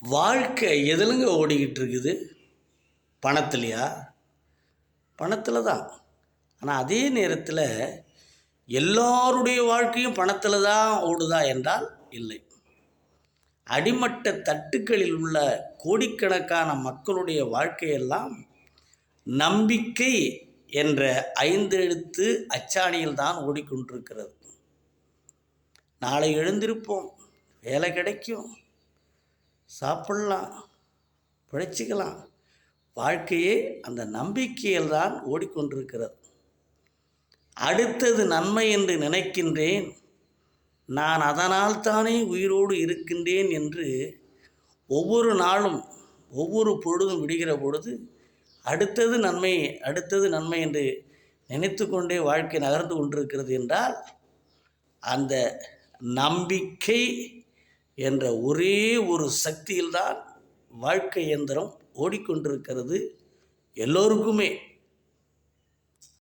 வாழ்க்கை எதுலங்க ஓடிக்கிட்டு இருக்குது? பணத்துலையா? பணத்தில் தான். ஆனால் அதே நேரத்தில் எல்லாருடைய வாழ்க்கையும் பணத்தில் தான் ஓடுதா என்றால் இல்லை. அடிமட்ட தட்டுக்களில் உள்ள கோடிக்கணக்கான மக்களுடைய வாழ்க்கையெல்லாம் நம்பிக்கை என்ற 5 எழுத்து அச்சாணியில் தான் ஓடிக்கொண்டிருக்கிறது. நாளை எழுந்திருப்போம், வேலை கிடைக்கும், சாப்பிடலாம், பிழைச்சிக்கலாம். வாழ்க்கையே அந்த நம்பிக்கையில் தான் ஓடிக்கொண்டிருக்கிறது. அடுத்தது நன்மை என்று நினைக்கின்றேன், நான் அதனால் தானே உயிரோடு இருக்கின்றேன் என்று ஒவ்வொரு நாளும் ஒவ்வொரு பொழுதும் விடுகிற பொழுது அடுத்தது நன்மை அடுத்தது நன்மை என்று நினைத்து கொண்டே வாழ்க்கை நகர்ந்து கொண்டிருக்கிறது என்றால், அந்த நம்பிக்கை என்ற ஒரே ஒரு சக்தியில்தான் வாழ்க்கை இயந்திரம் ஓடிக்கொண்டிருக்கிறது எல்லோருக்குமே.